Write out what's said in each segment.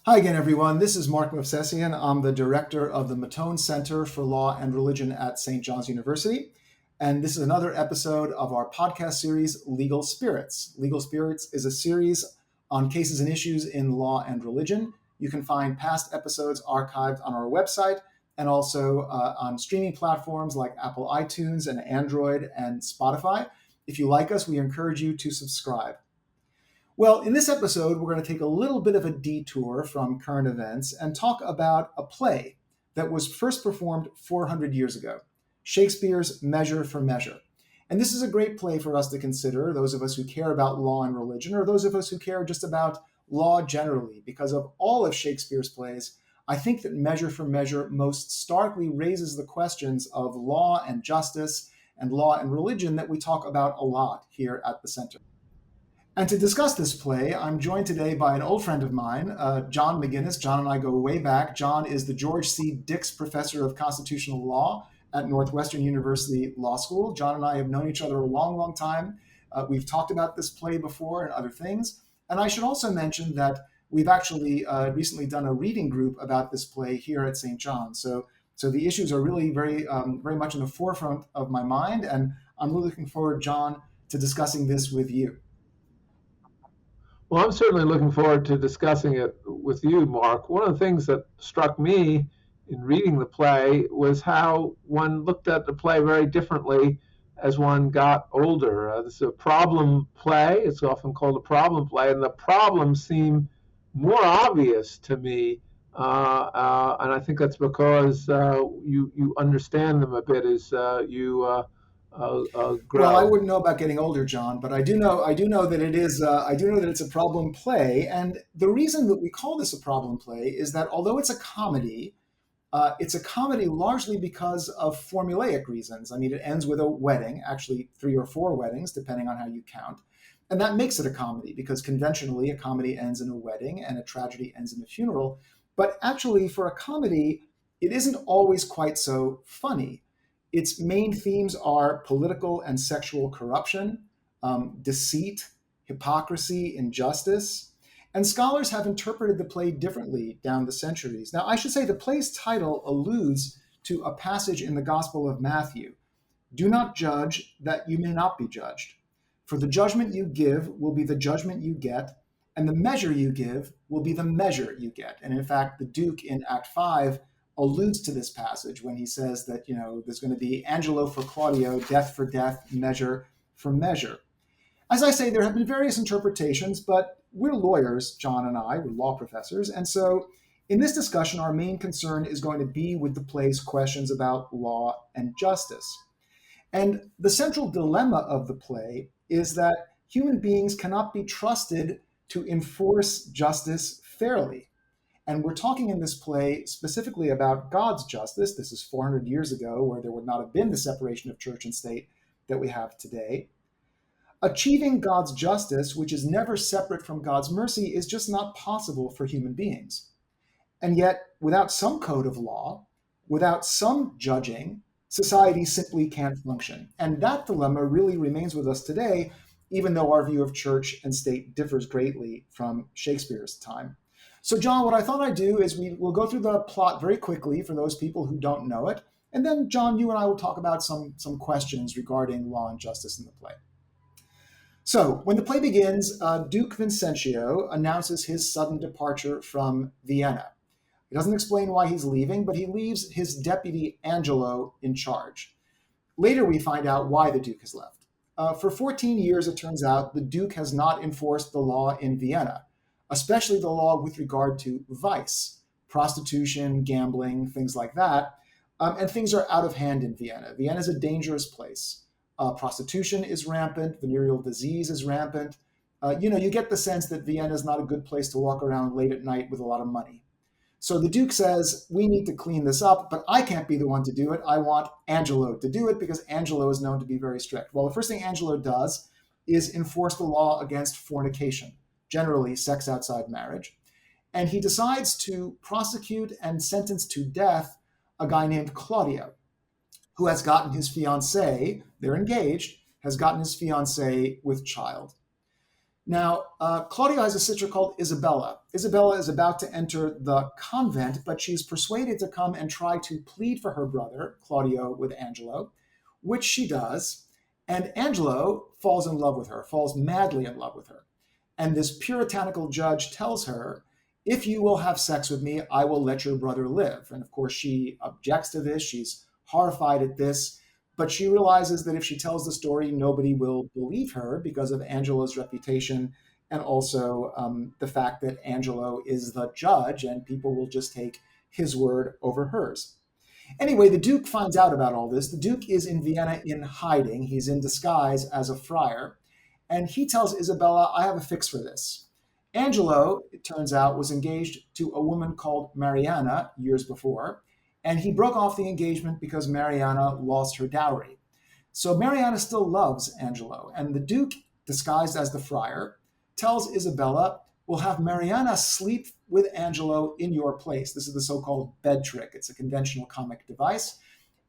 Hi again, everyone. This is Mark Movsesian. I'm the director of the Mattone Center for Law and Religion at St. John's University. And this is another episode of our podcast series, Legal Spirits. Legal Spirits is a series on cases and issues in law and religion. You can find past episodes archived on our website and also on streaming platforms like Apple iTunes and Android and Spotify. If you like us, we encourage you to subscribe. Well, in this episode, we're going to take a little bit of a detour from current events and talk about a play that was first performed 400 years ago, Shakespeare's Measure for Measure. And this is a great play for us to consider, those of us who care about law and religion, or those of us who care just about law generally. Because of all of Shakespeare's plays, I think that Measure for Measure most starkly raises the questions of law and justice and law and religion that we talk about a lot here at the center. And to discuss this play, I'm joined today by an old friend of mine, John McGinnis. John and I go way back. John is the George C. Dix Professor of Constitutional Law at Northwestern University Law School. John and I have known each other a long, long time. We've talked about this play before and other things. And I should also mention that we've actually recently done a reading group about this play here at St. John's. So the issues are really very much in the forefront of my mind. And I'm really looking forward, John, to discussing this with you. Well, I'm certainly looking forward to discussing it with you, Mark. One of the things that struck me in reading the play was how one looked at the play very differently as one got older. This is a problem play. It's often called a problem play, and the problems seem more obvious to me. And I think that's because you understand them a bit as you grow. Well, I wouldn't know about getting older, John, but I do know that it is. I do know that it's a problem play, and the reason that we call this a problem play is that although it's a comedy largely because of formulaic reasons. I mean, it ends with a wedding, actually 3 or 4 weddings, depending on how you count, and that makes it a comedy because conventionally a comedy ends in a wedding and a tragedy ends in a funeral. But actually, for a comedy, it isn't always quite so funny. Its main themes are political and sexual corruption, deceit, hypocrisy, injustice. And scholars have interpreted the play differently down the centuries. Now, I should say the play's title alludes to a passage in the Gospel of Matthew. Do not judge that you may not be judged. For the judgment you give will be the judgment you get, and the measure you give will be the measure you get. And in fact, the Duke in Act 5 alludes to this passage when he says that, there's going to be Angelo for Claudio, death for death, measure for measure. As I say, there have been various interpretations, but we're lawyers, John and I, we're law professors. And so in this discussion, our main concern is going to be with the play's questions about law and justice. And the central dilemma of the play is that human beings cannot be trusted to enforce justice fairly. And we're talking in this play specifically about God's justice. This is 400 years ago, where there would not have been the separation of church and state that we have today. Achieving God's justice, which is never separate from God's mercy, is just not possible for human beings. And yet, without some code of law, without some judging, society simply can't function. And that dilemma really remains with us today, even though our view of church and state differs greatly from Shakespeare's time. So, John, what I thought I'd do is we'll go through the plot very quickly for those people who don't know it. And then, John, you and I will talk about some questions regarding law and justice in the play. So, when the play begins, Duke Vincentio announces his sudden departure from Vienna. He doesn't explain why he's leaving, but he leaves his deputy Angelo in charge. Later, we find out why the Duke has left. For 14 years, it turns out, the Duke has not enforced the law in Vienna, especially the law with regard to vice, prostitution, gambling, things like that. And things are out of hand in Vienna. Vienna is a dangerous place. Prostitution is rampant. Venereal disease is rampant. You get the sense that Vienna is not a good place to walk around late at night with a lot of money. So the Duke says, we need to clean this up, but I can't be the one to do it. I want Angelo to do it because Angelo is known to be very strict. Well, the first thing Angelo does is enforce the law against fornication, generally sex outside marriage. And he decides to prosecute and sentence to death a guy named Claudio, who has gotten his fiancée, they're engaged, has gotten his fiancée with child. Now, Claudio has a sister called Isabella. Isabella is about to enter the convent, but she's persuaded to come and try to plead for her brother, Claudio, with Angelo, which she does. And Angelo falls in love with her, falls madly in love with her. And this puritanical judge tells her, if you will have sex with me, I will let your brother live. And of course, she objects to this. She's horrified at this. But she realizes that if she tells the story, nobody will believe her because of Angelo's reputation and also the fact that Angelo is the judge and people will just take his word over hers. Anyway, the Duke finds out about all this. The Duke is in Vienna in hiding. He's in disguise as a friar. And he tells Isabella, I have a fix for this. Angelo, it turns out, was engaged to a woman called Mariana years before, and he broke off the engagement because Mariana lost her dowry. So Mariana still loves Angelo, and the Duke, disguised as the friar, tells Isabella, we'll have Mariana sleep with Angelo in your place. This is the so-called bed trick. It's a conventional comic device.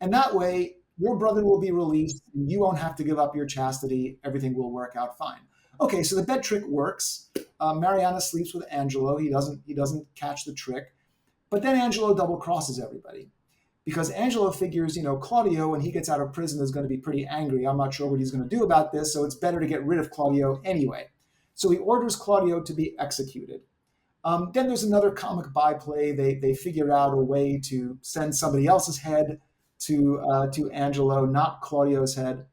And that way, your brother will be released. And you won't have to give up your chastity. Everything will work out fine. Okay, so the bed trick works. Mariana sleeps with Angelo. He doesn't catch the trick. But then Angelo double crosses everybody because Angelo figures, Claudio, when he gets out of prison, is going to be pretty angry. I'm not sure what he's going to do about this, so it's better to get rid of Claudio anyway. So he orders Claudio to be executed. Then there's another comic byplay. They figure out a way to send somebody else's head to Angelo, not Claudio's head.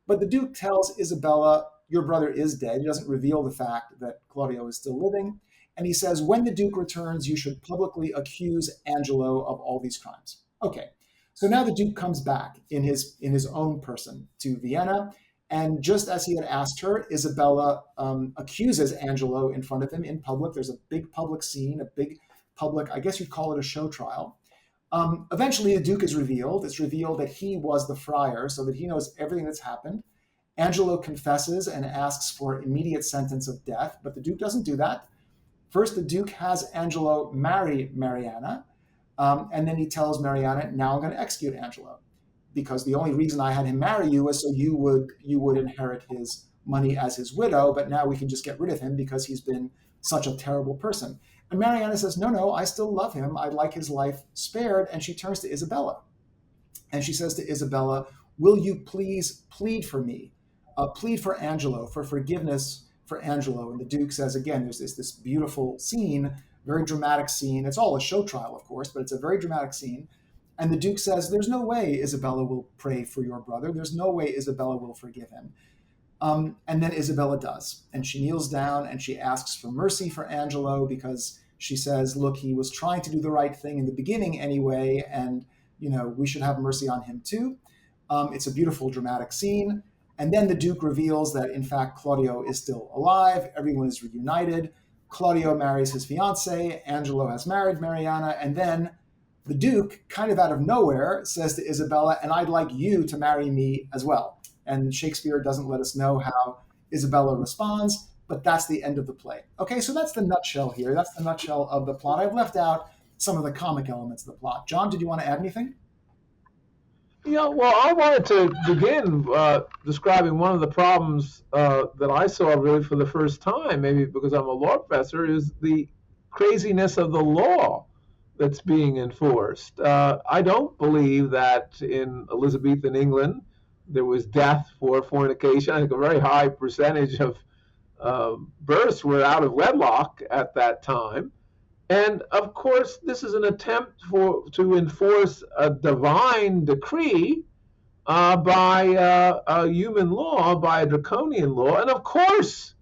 But the Duke tells Isabella, your brother is dead. He doesn't reveal the fact that Claudio is still living. And he says, when the Duke returns, you should publicly accuse Angelo of all these crimes. Okay, so now the Duke comes back in his own person to Vienna. And just as he had asked her, Isabella accuses Angelo in front of him in public. There's a big public scene, a big public, I guess you'd call it a show trial. Eventually, the Duke is revealed. It's revealed that he was the friar, so that he knows everything that's happened. Angelo confesses and asks for immediate sentence of death, but the Duke doesn't do that. First, the Duke has Angelo marry Mariana, and then he tells Mariana, now I'm going to execute Angelo, because the only reason I had him marry you was so you would inherit his money as his widow, but now we can just get rid of him because he's been such a terrible person. And Mariana says, no, I still love him. I'd like his life spared. And she turns to Isabella. And she says to Isabella, will you please plead for me? Plead for Angelo, for forgiveness for Angelo. And the Duke says, again, there's this beautiful scene, very dramatic scene. It's all a show trial, of course, but it's a very dramatic scene. And the Duke says, there's no way Isabella will pray for your brother. There's no way Isabella will forgive him. And then Isabella does. And she kneels down and she asks for mercy for Angelo because she says, look, he was trying to do the right thing in the beginning anyway, and we should have mercy on him too. It's a beautiful dramatic scene. And then the Duke reveals that, in fact, Claudio is still alive. Everyone is reunited. Claudio marries his fiancée. Angelo has married Mariana. And then the Duke, kind of out of nowhere, says to Isabella, and I'd like you to marry me as well. And Shakespeare doesn't let us know how Isabella responds, but that's the end of the play. Okay, so that's the nutshell here. That's the nutshell of the plot. I've left out some of the comic elements of the plot. John, did you want to add anything? Yeah, well, I wanted to begin describing one of the problems that I saw really for the first time, maybe because I'm a law professor, is the craziness of the law that's being enforced. I don't believe that in Elizabethan England there was death for fornication. I think a very high percentage of births were out of wedlock at that time. And of course, this is an attempt to enforce a divine decree by a human law, by a draconian law. And of course,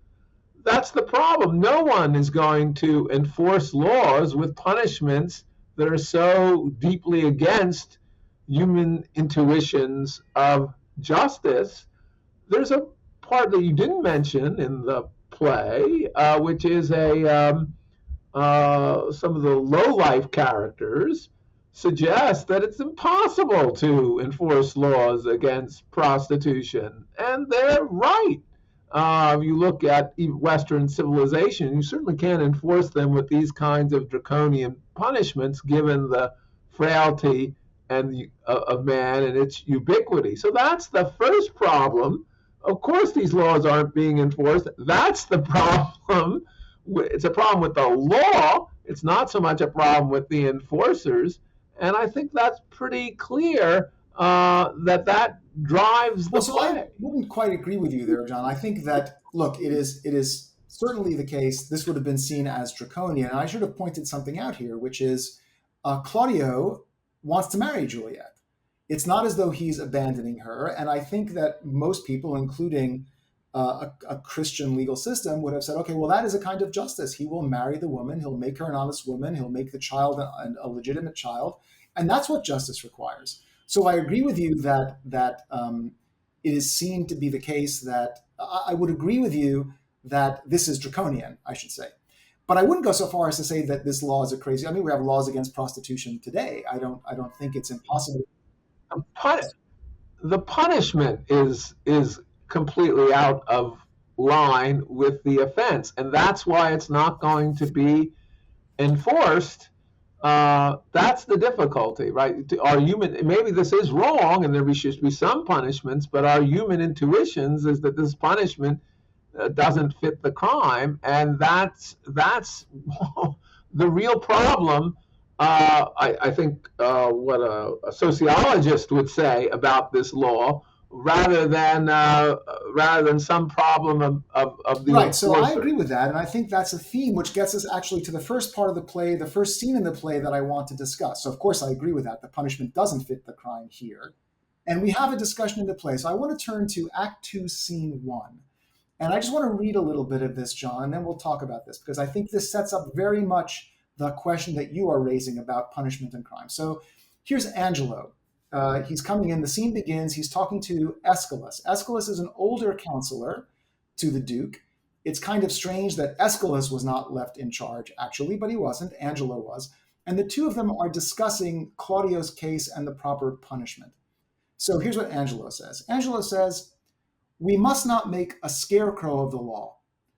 that's the problem. No one is going to enforce laws with punishments that are so deeply against human intuitions of justice. There's a part that you didn't mention in the play, which is some of the low-life characters suggest that it's impossible to enforce laws against prostitution, and they're right. If you look at Western civilization, you certainly can't enforce them with these kinds of draconian punishments, given the frailty of man and its ubiquity. So that's the first problem Of course, these laws aren't being enforced. That's the problem. It's a problem with the law. It's not so much a problem with the enforcers. And I think that's pretty clear that that drives Well, the so I play. wouldn't quite agree with you there, John. I think that, look, it is certainly the case. This would have been seen as draconian. And I should have pointed something out here, which is Claudio wants to marry Juliet. It's not as though he's abandoning her. And I think that most people, including a Christian legal system, would have said, okay, well, that is a kind of justice. He will marry the woman. He'll make her an honest woman. He'll make the child a legitimate child. And that's what justice requires. So I agree with you that it is seen to be the case that I would agree with you that this is draconian, I should say. But I wouldn't go so far as to say that this law is a crazy. I mean, we have laws against prostitution today. I don't think it's impossible. The punishment is completely out of line with the offense, and that's why it's not going to be enforced. That's the difficulty, right? Our human, maybe this is wrong, and there should be some punishments, but our human intuitions is that this punishment doesn't fit the crime, and that's the real problem. I think what a sociologist would say about this law, rather than some problem of the Right. So I enforcer. agree with that. And I think that's a theme which gets us actually to the first part of the play, the first scene in the play that I want to discuss. So, of course, I agree with that. The punishment doesn't fit the crime here. And we have a discussion in the play. So I want to turn to Act Two, Scene One. And I just want to read a little bit of this, John, and then we'll talk about this because I think this sets up very much the question that you are raising about punishment and crime. So here's Angelo. He's coming in. The scene begins. He's talking to Aeschylus. Aeschylus is an older counselor to the Duke. It's kind of strange that Aeschylus was not left in charge, actually, but he wasn't. Angelo was. And the two of them are discussing Claudio's case and the proper punishment. So here's what Angelo says. Angelo says, we must not make a scarecrow of the law,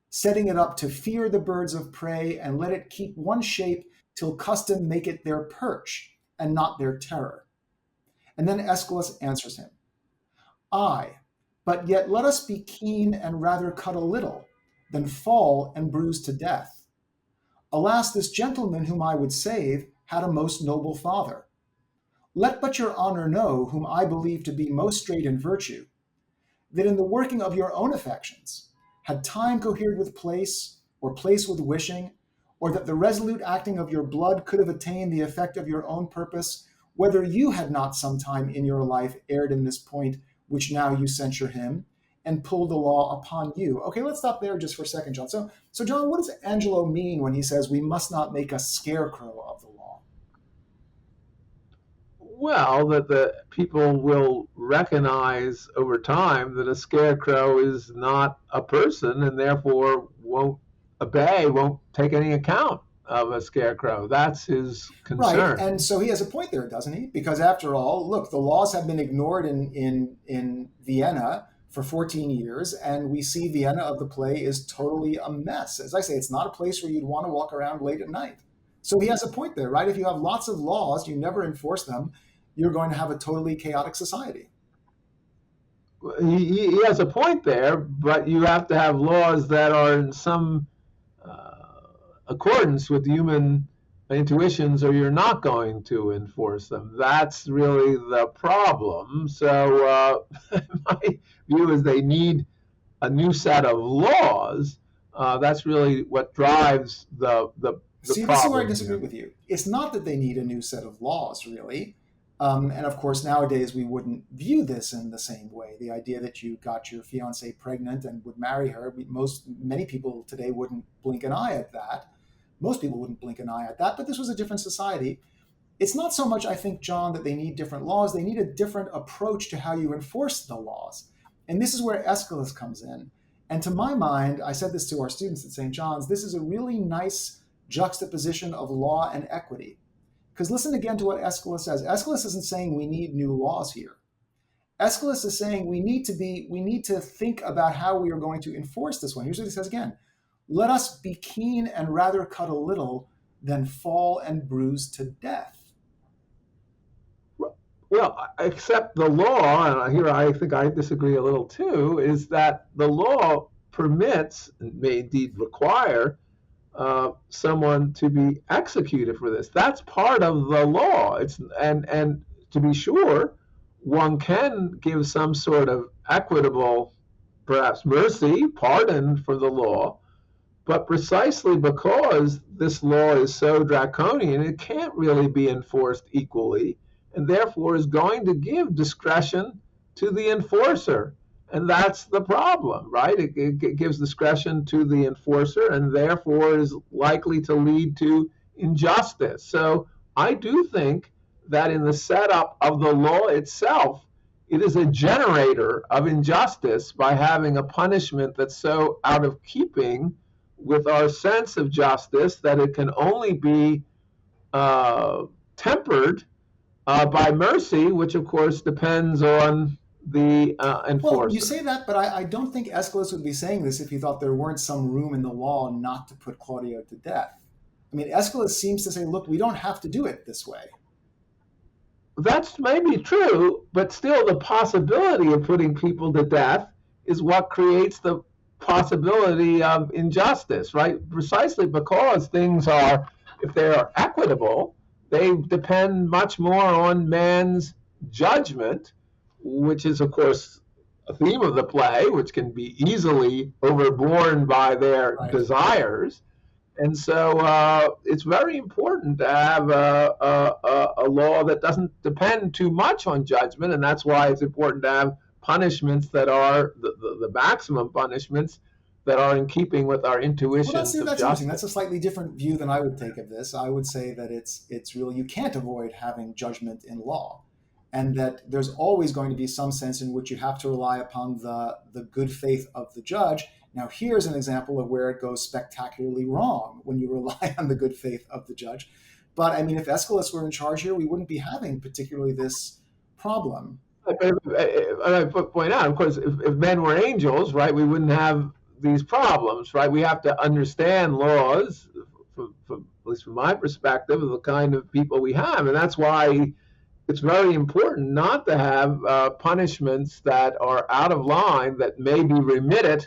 setting it up to fear the birds of prey and let it keep one shape till custom make it their perch and not their terror. And then Aeschylus answers him, Aye, but yet let us be keen and rather cut a little than fall and bruise to death. Alas, this gentleman whom I would save had a most noble father. Let but your honor know, whom I believe to be most straight in virtue, that in the working of your own affections, had time cohered with place, or place with wishing, or that the resolute acting of your blood could have attained the effect of your own purpose, whether you had not some time in your life erred in this point, which now you censure him, and pulled the law upon you. Okay, let's stop there just for a second, John. So John, what does Angelo mean when he says we must not make a scarecrow of the law? Well, that the people will recognize over time that a scarecrow is not a person and therefore won't obey, won't take any account of a scarecrow. That's his Right, concern. and so he has a point there, doesn't he? Because after all, look, the laws have been ignored in Vienna for 14 years, and we see Vienna of the play is totally a mess. As I say, it's not a place where you'd want to walk around late at night. So he has a point there, right? If you have lots of laws, you never enforce them, you're going to have a totally chaotic society. He has a point there, but you have to have laws that are in some accordance with human intuitions, or you're not going to enforce them. That's really the problem. So, my view is they need a new set of laws. That's really what drives the See, this is where I problem disagree here. with you. It's not that they need a new set of laws, really. And of course, nowadays we wouldn't view this in the same way. The idea that you got your fiancee pregnant and would marry her, many people today wouldn't blink an eye at that. Most people wouldn't blink an eye at that, but this was a different society. It's not so much, I think, John, that they need different laws. They need a different approach to how you enforce the laws. And this is where Aeschylus comes in. And to my mind, I said this to our students at St. John's, this is a really nice juxtaposition of law and equity. Because listen again to what Aeschylus says. Aeschylus isn't saying we need new laws here. Aeschylus is saying we need to think about how we are going to enforce this one. Here's what he says again. Let us be keen and rather cut a little than fall and bruise to death. Well, except the law, and here I think I disagree a little too, is that the law permits, and may indeed require, someone to be executed for this. That's part of the law. And to be sure, one can give some sort of equitable, perhaps mercy, pardon for the law, but precisely because this law is so draconian, it can't really be enforced equally, and therefore is going to give discretion to the enforcer. And that's the problem, right? It gives discretion to the enforcer and therefore is likely to lead to injustice. So I do think that in the setup of the law itself, it is a generator of injustice by having a punishment that's so out of keeping with our sense of justice that it can only be uh, tempered by mercy, which of course depends on the Well, you enforcer. say that, but I don't think Aeschylus would be saying this if he thought there weren't some room in the law not to put Claudio to death. I mean, Aeschylus seems to say, look, we don't have to do it this way. That's maybe true, but still the possibility of putting people to death is what creates the possibility of injustice, right? Precisely because things are, if they are equitable, they depend much more on man's judgment, which is, of course, a theme of the play, which can be easily overborne by their Right. desires. And so it's very important to have a law that doesn't depend too much on judgment, and that's why it's important to have punishments that are the maximum punishments that are in keeping with our Well, that's intuitions of that's interesting. justice. That's a slightly different view than I would take of this. I would say that it's really you can't avoid having judgment in law, and that there's always going to be some sense in which you have to rely upon the good faith of the judge. Now, here's an example of where it goes spectacularly wrong when you rely on the good faith of the judge. But I mean, if Aeschylus were in charge here, we wouldn't be having particularly this problem. I point out, of course, if men were angels, right, we wouldn't have these problems, right? We have to understand laws, at least from my perspective, of the kind of people we have, and that's why it's very important not to have punishments that are out of line that may be remitted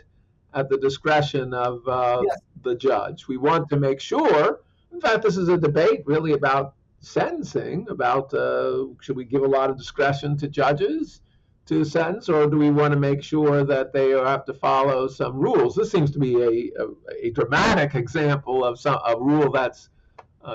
at the discretion of Yes. the judge. We want to make sure, in fact, this is a debate really about sentencing, about should we give a lot of discretion to judges to sentence, or do we want to make sure that they have to follow some rules? This seems to be a dramatic example of a rule that's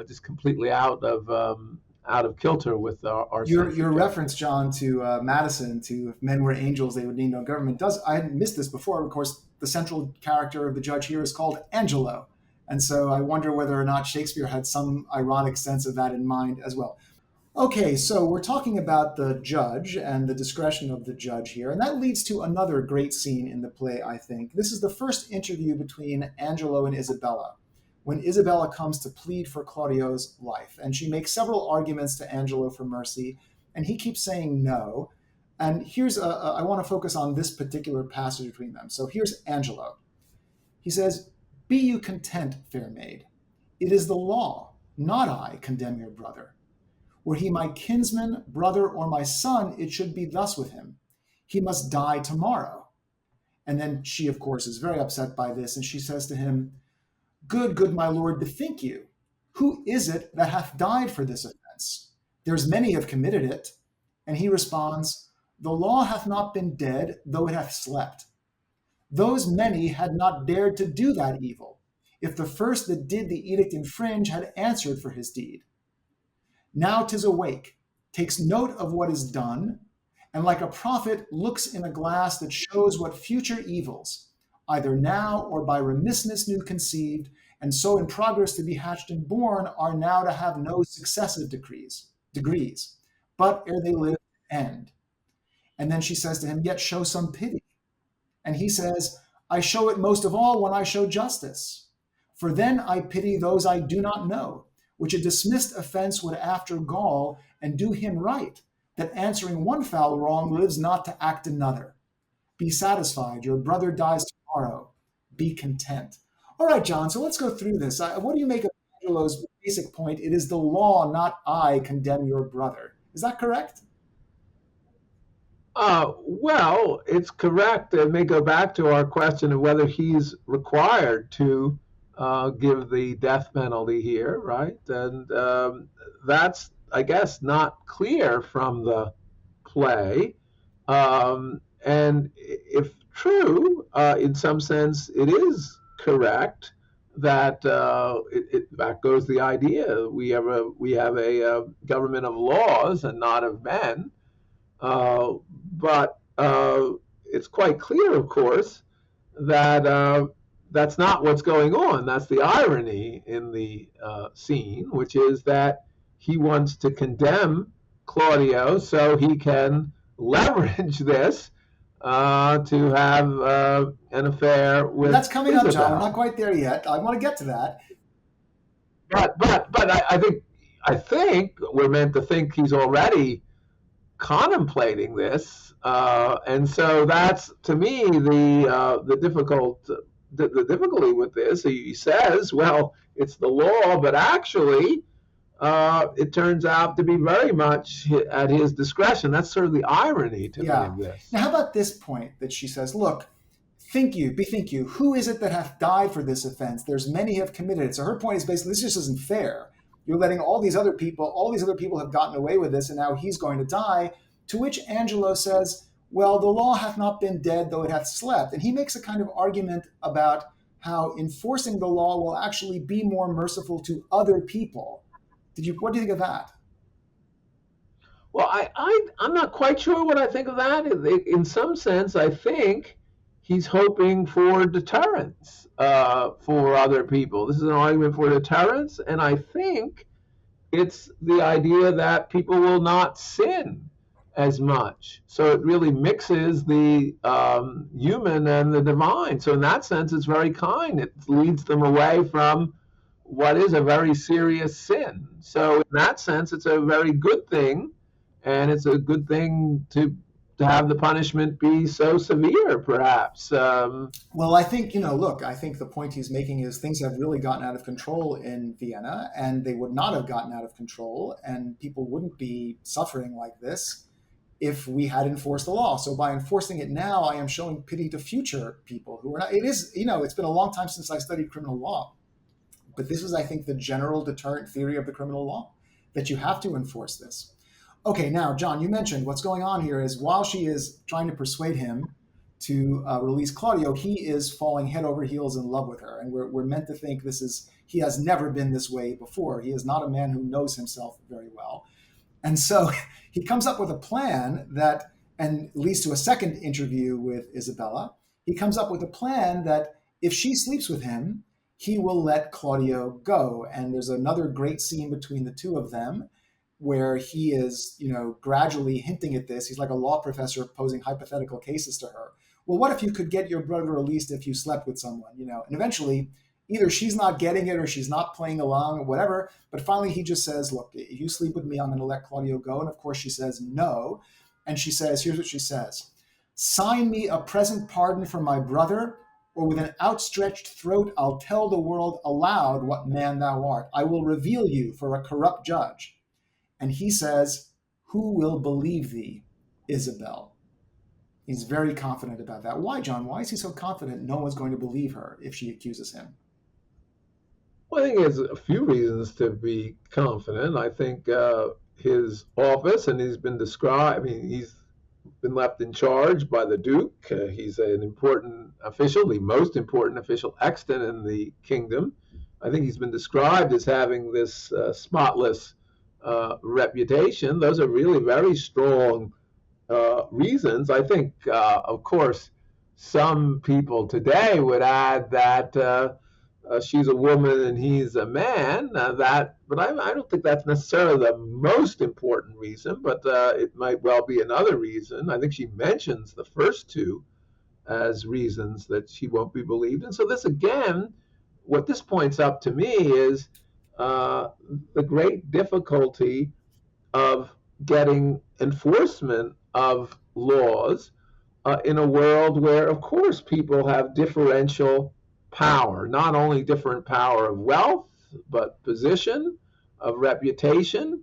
just completely out of kilter with our sense Your of reference, justice. John, to Madison, to if men were angels, they would need no government. Does I had missed this before? Of course, the central character of the judge here is called Angelo, and so I wonder whether or not Shakespeare had some ironic sense of that in mind as well. Okay, so we're talking about the judge and the discretion of the judge here, and that leads to another great scene in the play, I think. This is the first interview between Angelo and Isabella, when Isabella comes to plead for Claudio's life, and she makes several arguments to Angelo for mercy, and he keeps saying no. And I want to focus on this particular passage between them. So here's Angelo. He says, "Be you content, fair maid. It is the law, not I, condemn your brother. Were he my kinsman, brother, or my son, it should be thus with him. He must die tomorrow." And then she, of course, is very upset by this, and she says to him, "Good, good, my lord, bethink you. Who is it that hath died for this offense? There's many have committed it." And he responds, "The law hath not been dead, though it hath slept. Those many had not dared to do that evil, if the first that did the edict infringe had answered for his deed. Now 'tis awake, takes note of what is done, and like a prophet looks in a glass that shows what future evils, either now or by remissness new conceived, and so in progress to be hatched and born, are now to have no successive degrees, but ere they live end." And then she says to him, "Yet show some pity." And he says, "I show it most of all when I show justice. For then I pity those I do not know, which a dismissed offense would after gall, and do him right, that answering one foul wrong lives not to act another. Be satisfied, your brother dies tomorrow. Be content." All right, John, so let's go through this. What do you make of Angelo's basic point? It is the law, not I, condemn your brother. Is that correct? Well, it's correct. It may go back to our question of whether he's required to give the death penalty here, right? And that's, I guess, not clear from the play. And if true, in some sense, it is correct that back goes the idea we have a government of laws and not of men. But it's quite clear, of course, that that's not what's going on. That's the irony in the scene, which is that he wants to condemn Claudio so he can leverage this to have an affair with That's coming up, John. We're not Isabel. quite there yet. I want to get to that. But I think we're meant to think he's already contemplating this, and so that's to me the difficulty with this. He says, "Well, it's the law," but actually, it turns out to be very much at his discretion. That's sort of the irony to me Yeah. of this. Now, how about this point that she says, look, bethink you, who is it that hath died for this offense? There's many have committed it. So her point is basically, this just isn't fair. You're letting all these other people have gotten away with this, and now he's going to die. To which Angelo says, well, the law hath not been dead, though it hath slept. And he makes a kind of argument about how enforcing the law will actually be more merciful to other people. What do you think of that? Well, I'm not quite sure what I think of that. In some sense, I think he's hoping for deterrence for other people. This is an argument for deterrence, and I think it's the idea that people will not sin as much. So it really mixes the human and the divine. So in that sense, it's very kind. It leads them away from what is a very serious sin. So in that sense, it's a very good thing, and it's a good thing to have the punishment be so severe, perhaps. Well, I think, look, I think the point he's making is things have really gotten out of control in Vienna, and they would not have gotten out of control, and people wouldn't be suffering like this if we had enforced the law. So by enforcing it now, I am showing pity to future people who are not. It is, it's been a long time since I studied criminal law, but this is, I think, the general deterrent theory of the criminal law, that you have to enforce this. Okay, now, John, you mentioned what's going on here is while she is trying to persuade him to release Claudio, he is falling head over heels in love with her. And we're meant to think he has never been this way before. He is not a man who knows himself very well. And so he comes up with a plan that, and leads to a second interview with Isabella. He comes up with a plan that if she sleeps with him, he will let Claudio go. And there's another great scene between the two of them where he is, gradually hinting at this. He's like a law professor posing hypothetical cases to her. Well, what if you could get your brother released if you slept with someone, And eventually, either she's not getting it or she's not playing along or whatever. But finally, he just says, look, if you sleep with me, I'm going to let Claudio go. And of course, she says no. And she says, here's what she says: sign me a present pardon for my brother, or with an outstretched throat, I'll tell the world aloud what man thou art. I will reveal you for a corrupt judge. And he says, who will believe thee, Isabel? He's very confident about that. Why, John? Why is he so confident no one's going to believe her if she accuses him? Well, I think there's a few reasons to be confident. I think his office, and he's been described, he's been left in charge by the Duke. He's an important official, the most important official extant in the kingdom. I think he's been described as having this spotless reputation. Those are really very strong reasons. I think, of course, some people today would add that she's a woman and he's a man. But I don't think that's necessarily the most important reason. But it might well be another reason. I think she mentions the first two as reasons that she won't be believed. And so this again, what this points up to me is the great difficulty of getting enforcement of laws in a world where, of course, people have differential power, not only different power of wealth, but position, of reputation.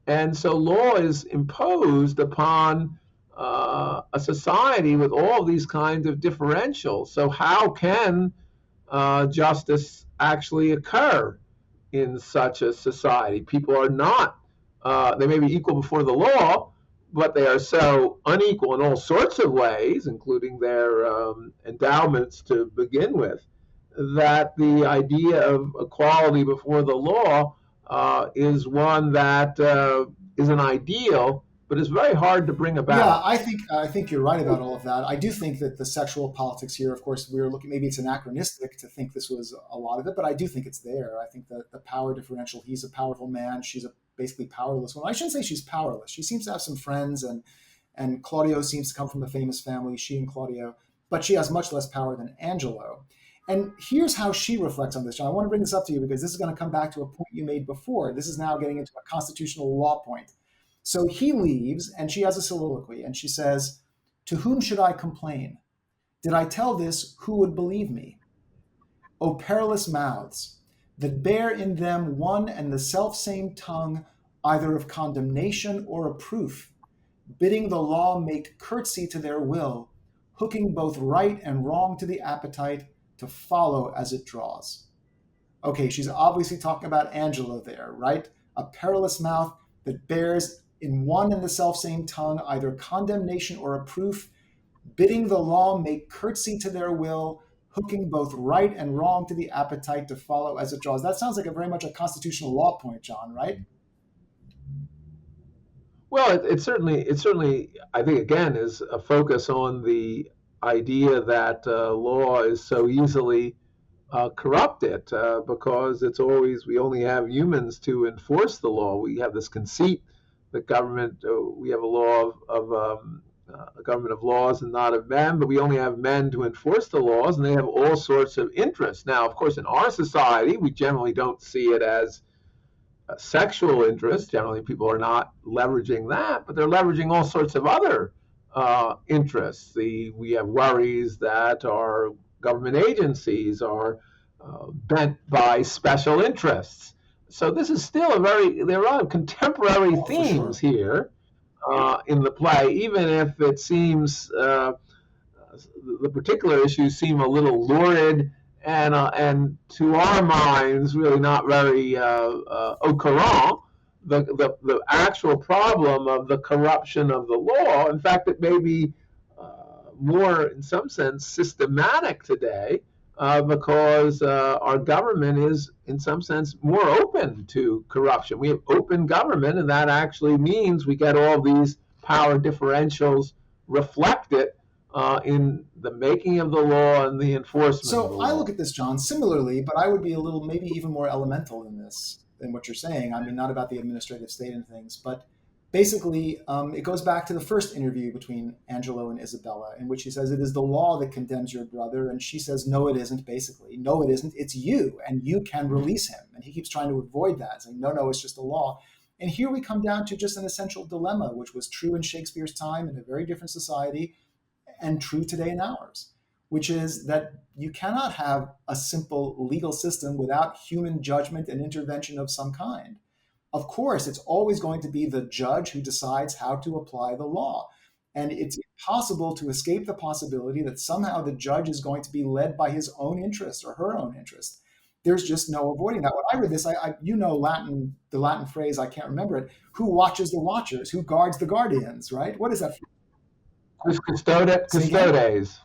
And so law is imposed upon a society with all these kinds of differentials. So how can justice actually occur in such a society? People are not, they may be equal before the law, but they are so unequal in all sorts of ways, including their endowments to begin with, that the idea of equality before the law is one that is an ideal, but it's very hard to bring Yeah, about. I think you're right about all of that. I do think that the sexual politics here, of course, we're looking. Maybe it's anachronistic to think this was a lot of it, but I do think it's there. I think that the power differential. He's a powerful man. She's a basically powerless woman. I shouldn't say she's powerless. She seems to have some friends, and Claudio seems to come from a famous family. She and Claudio, but she has much less power than Angelo. And here's how she reflects on this, John. I want to bring this up to you because this is going to come back to a point you made before. This is now getting into a constitutional law point. So he leaves, and she has a soliloquy, and she says, "To whom should I complain? Did I tell this, who would believe me? O perilous mouths, that bear in them one and the selfsame tongue, either of condemnation or of proof, bidding the law make curtsy to their will, hooking both right and wrong to the appetite, to follow as it draws." Okay, she's obviously talking about Angela there, right? A perilous mouth that bears in one and the selfsame tongue either condemnation or a proof, bidding the law make curtsy to their will, hooking both right and wrong to the appetite, to follow as it draws. That sounds like a very much a constitutional law point, John, right? Well, it certainly, I think, again, is a focus on the idea that law is so easily corrupted because it's always we only have humans to enforce the law. We have this conceit that government, we have a law a government of laws and not of men, but we only have men to enforce the laws, and they have all sorts of interests. Now, of course, in our society, we generally don't see it as sexual interest. Generally, people are not leveraging that, but they're leveraging all sorts of other interests. We have worries that our government agencies are bent by special interests. So this is still there are contemporary Oh, for themes sure. here in the play, even if it seems the particular issues seem a little lurid and to our minds really not very au courant. The actual problem of the corruption of the law, in fact, it may be more, in some sense, systematic today because our government is, in some sense, more open to corruption. We have open government, and that actually means we get all these power differentials reflected in the making of the law and the enforcement of the So I look law. at this, John, similarly, but I would be a little, maybe even more elemental in this than what you're saying. I mean, not about the administrative state and things, but basically, it goes back to the first interview between Angelo and Isabella, in which he says, "It is the law that condemns your brother." And she says, "No, it isn't," basically. "No, it isn't. It's you, and you can release him." And he keeps trying to avoid that, saying, "No, no, it's just the law." And here we come down to just an essential dilemma, which was true in Shakespeare's time in a very different society and true today in ours, which is that you cannot have a simple legal system without human judgment and intervention of some kind. Of course, it's always going to be the judge who decides how to apply the law. And it's impossible to escape the possibility that somehow the judge is going to be led by his own interest or her own interest. There's just no avoiding that. When I read this, you know Latin, the Latin phrase, I can't remember it. Who watches the watchers? Who guards the guardians? Right? What is that? Quis Say again. custodes.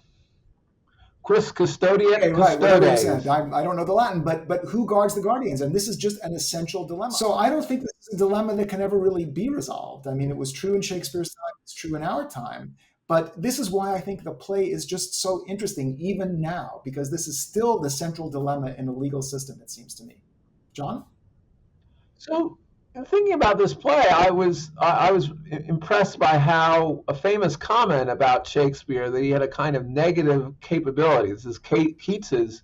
Quis custodiet Okay, right. Whatever you said. custodes. I don't know the Latin, but who guards the guardians? And this is just an essential dilemma. So I don't think this is a dilemma that can ever really be resolved. I mean, it was true in Shakespeare's time. It's true in our time. But this is why I think the play is just so interesting, even now, because this is still the central dilemma in a legal system. It seems to me. John. So, in thinking about this play, I was impressed by how a famous comment about Shakespeare that he had a kind of negative capability. This is Keats's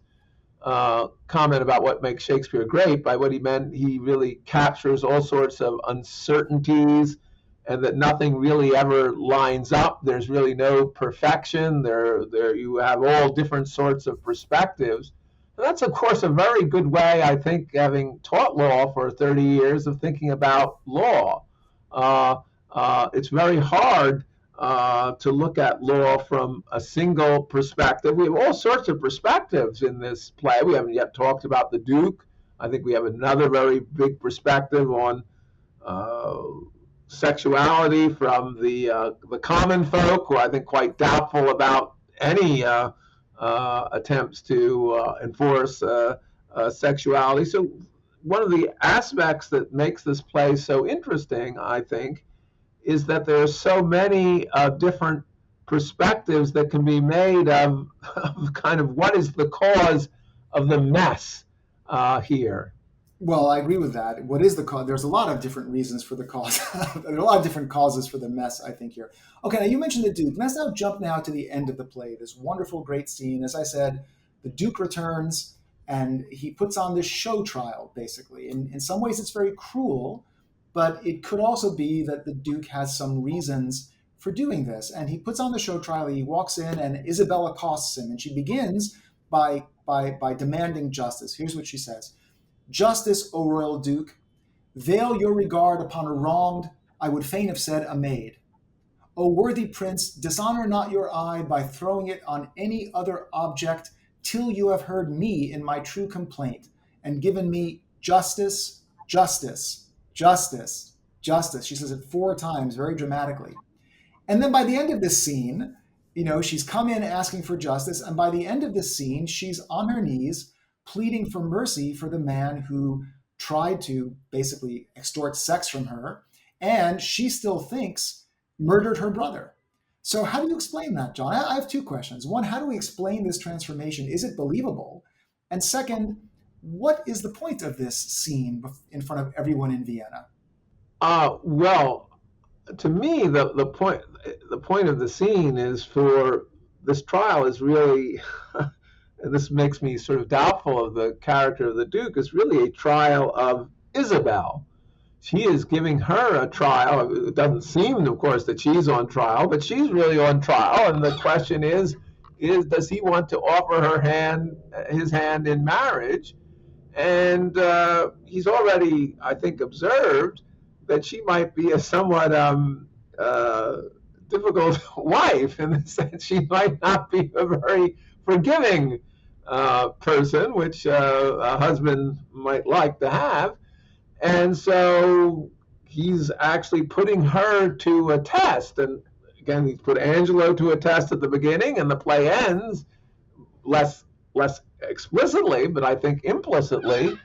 comment about what makes Shakespeare great. By what he meant, he really captures all sorts of uncertainties, and that nothing really ever lines up. There's really no perfection. There you have all different sorts of perspectives. And that's, of course, a very good way, I think, having taught law for 30 years, of thinking about law. It's very hard to look at law from a single perspective. We have all sorts of perspectives in this play. We haven't yet talked about the Duke. I think we have another very big perspective on uh, sexuality from the common folk, who I think quite doubtful about any attempts to enforce sexuality. So one of the aspects that makes this play so interesting, I think, is that there are so many different perspectives that can be made of kind of what is the cause of the mess here. Well, I agree with that. What is the cause? There's a lot of different reasons for the cause. There are a lot of different causes for the mess, I think, here. Okay, now you mentioned the Duke. Let's now jump now to the end of the play. This wonderful, great scene. As I said, the Duke returns and he puts on this show trial, basically. In some ways, it's very cruel, but it could also be that the Duke has some reasons for doing this. And he puts on the show trial. He walks in, and Isabella accosts him, and she begins by demanding justice. Here's what she says. Justice, O royal Duke, veil your regard upon a wronged, I would fain have said a maid. O worthy prince, dishonor not your eye by throwing it on any other object till you have heard me in my true complaint and given me justice, justice, justice, justice. She says it 4 times very dramatically. And then by the end of this scene, she's come in asking for justice. And by the end of this scene, she's on her knees pleading for mercy for the man who tried to basically extort sex from her. And she still thinks murdered her brother. So how do you explain that, John? I have 2 questions. One, how do we explain this transformation? Is it believable? And second, what is the point of this scene in front of everyone in Vienna? Well, to me, the point of the scene is for this trial is really, and this makes me sort of doubtful of the character of the Duke, is really a trial of Isabel. She is giving her a trial. It doesn't seem, of course, that she's on trial, but she's really on trial. And the question is does he want to offer his hand in marriage? And he's already, I think, observed that she might be a somewhat difficult wife, in the sense she might not be a very forgiving person, which a husband might like to have. And so he's actually putting her to a test. And again, he's put Angelo to a test at the beginning, and the play ends less explicitly, but I think implicitly,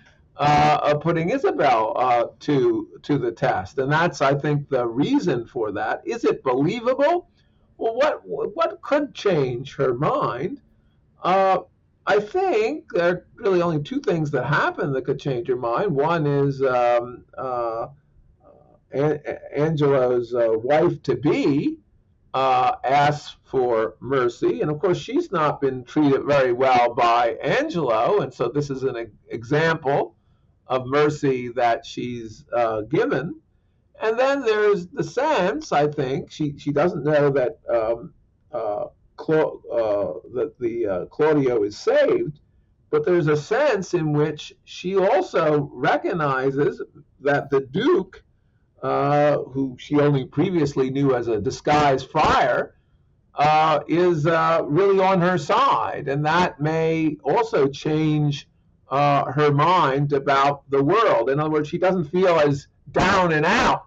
putting Isabel to the test. And that's, I think, the reason for that. Is it believable? Well, what could change her mind? I think there are really only 2 things that happen that could change her mind. One is Angelo's wife-to-be asks for mercy. And of course, she's not been treated very well by Angelo. And so this is an example of mercy that she's given. And then there's the sense, I think, she doesn't know that Claudio is saved, but there's a sense in which she also recognizes that the Duke, who she only previously knew as a disguised friar, is really on her side, and that may also change her mind about the world. In other words, she doesn't feel as down and out,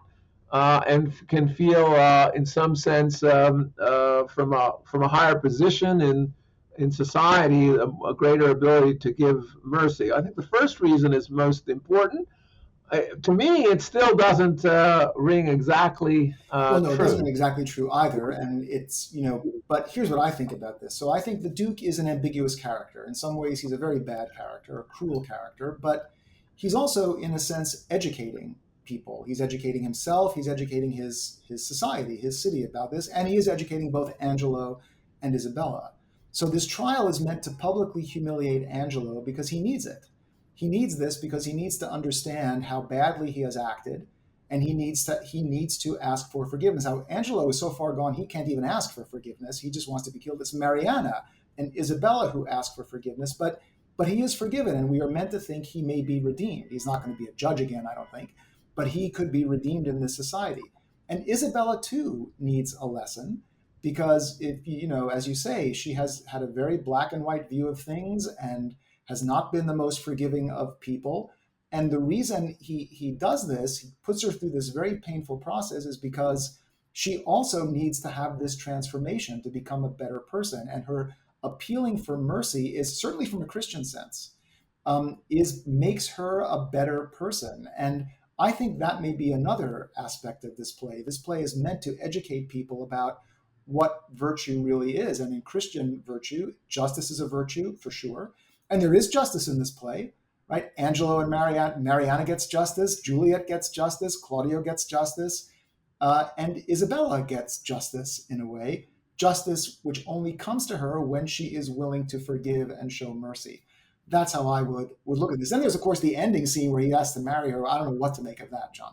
and can feel, in some sense, from a higher position in society, a greater ability to give mercy. I think the first reason is most important. To me, it still doesn't ring exactly Well, no, it doesn't true. ring exactly true either. And but here's what I think about this. So I think the Duke is an ambiguous character. In some ways, he's a very bad character, a cruel character, but he's also, in a sense, educating people. He's educating himself, he's educating his society, his city about this, and he is educating both Angelo and Isabella. So this trial is meant to publicly humiliate Angelo because he needs it. He needs this because he needs to understand how badly he has acted, and he needs to ask for forgiveness. Now Angelo is so far gone he can't even ask for forgiveness. He just wants to be killed. It's Mariana and Isabella who ask for forgiveness, but he is forgiven, and we are meant to think he may be redeemed. He's not going to be a judge again, I don't think, but he could be redeemed in this society. And Isabella too needs a lesson. because if you know, as you say, she has had a very black and white view of things and has not been the most forgiving of people. And the reason he does this, he puts her through this very painful process, is because she also needs to have this transformation to become a better person. And her appealing for mercy is certainly from a Christian sense, is makes her a better person. And I think that may be another aspect of this play. This play is meant to educate people about what virtue really is. And in Christian virtue, justice is a virtue for sure. And there is justice in this play, right? Angelo and Mariana gets justice, Juliet gets justice, Claudio gets justice, and Isabella gets justice in a way, justice which only comes to her when she is willing to forgive and show mercy. That's how I would look at this. Then there's, of course, the ending scene where he has to marry her. I don't know what to make of that, John.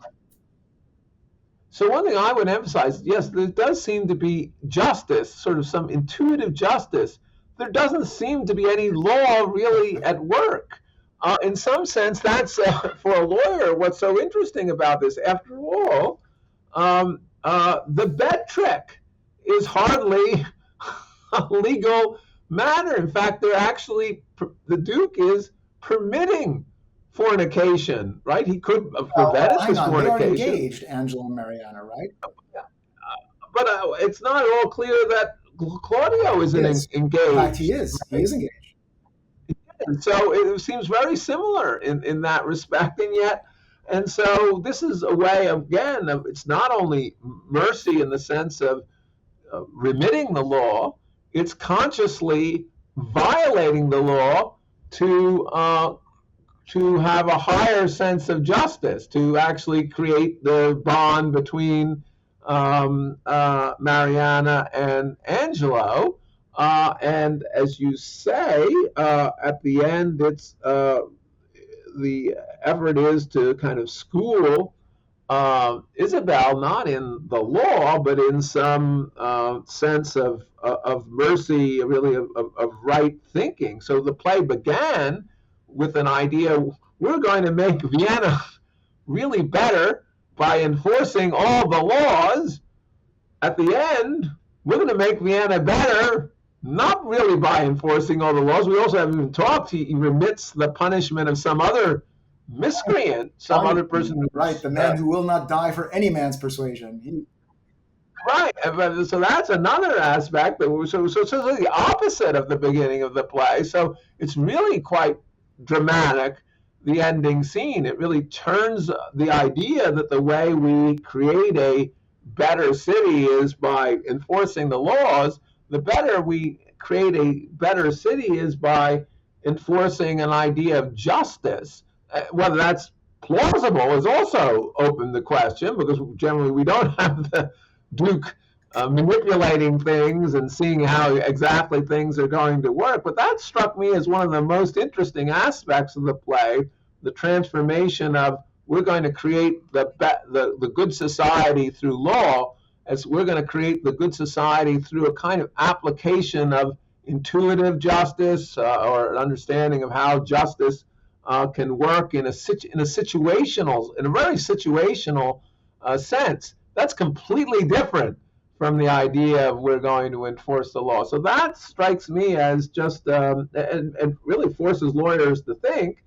So one thing I would emphasize, yes, there does seem to be justice, sort of some intuitive justice. There doesn't seem to be any law really at work. In some sense, that's for a lawyer, what's so interesting about this. After all, the bet trick is hardly a legal matter. In fact, they're actually, the Duke is permitting fornication, right? He could prevent Well, hang his on. They are fornication. engaged, Angela and Mariana, right? But it's not at all clear that Claudio He isn't is. In fact, he engaged, is. He right? is engaged. And so it seems very similar in that respect, and yet, and so this is a way, again, of, it's not only mercy in the sense of remitting the law, it's consciously violating the law to have a higher sense of justice, to actually create the bond between Mariana and Angelo. And as you say, at the end, it's the effort is to kind of school Isabel, not in the law, but in some sense of mercy, really of right thinking. So the play began with an idea: we're going to make Vienna really better by enforcing all the laws. At the end, we're going to make Vienna better, not really by enforcing all the laws. We also haven't even talked. He remits the punishment of some other miscreant, some other person Right, who's the man who will not die for any man's persuasion. right. So that's another aspect that so it's the opposite of the beginning of the play. So it's really quite dramatic. The ending scene, it really turns the idea that the way we create a better city is by enforcing the laws. The better we create a better city is by enforcing an idea of justice. Whether that's plausible is also open to question, because generally we don't have the Duke manipulating things and seeing how exactly things are going to work. But that struck me as one of the most interesting aspects of the play, the transformation of, we're going to create the good society through law, as we're going to create the good society through a kind of application of intuitive justice, or an understanding of how justice can work in a very situational sense. That's completely different from the idea of we're going to enforce the law. So that strikes me as just and really forces lawyers to think,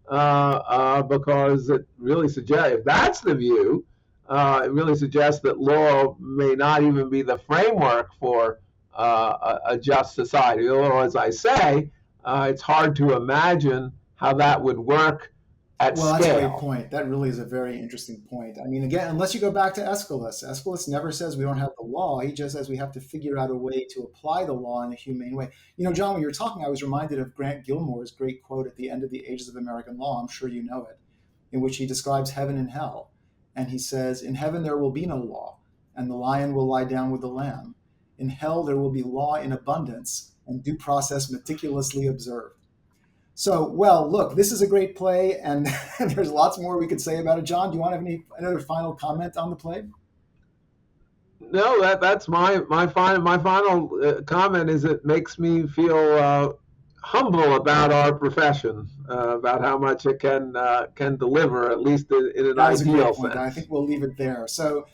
because it really suggests, if that's the view, it really suggests that law may not even be the framework for a just society. Although, as I say, it's hard to imagine how that would work at Well, that's a great scale. point. That really is a very interesting point. I mean, again, unless you go back to Aeschylus, Aeschylus never says we don't have the law. He just says we have to figure out a way to apply the law in a humane way. You know, John, when you were talking, I was reminded of Grant Gilmore's great quote at the end of The Ages of American Law. I'm sure you know it, in which he describes heaven and hell. And he says, in heaven there will be no law, and the lion will lie down with the lamb. In hell there will be law in abundance, and due process meticulously observed. So, well, look, this is a great play, and there's lots more we could say about it. John, do you want to have another final comment on the play? No, that's my final comment is, it makes me feel humble about our profession, about how much it can deliver, at least in an That is a great ideal point. I think sense. we'll leave it there. So,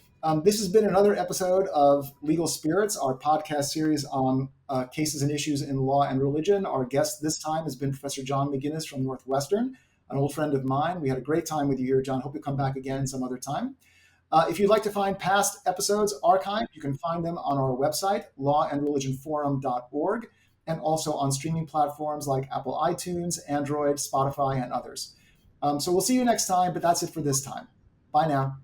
This has been another episode of Legal Spirits, our podcast series on cases and issues in law and religion. Our guest this time has been Professor John McGinnis from Northwestern, an old friend of mine. We had a great time with you here, John. Hope you come back again some other time. If you'd like to find past episodes archived, you can find them on our website, lawandreligionforum.org, and also on streaming platforms like Apple iTunes, Android, Spotify, and others. So we'll see you next time, but that's it for this time. Bye now.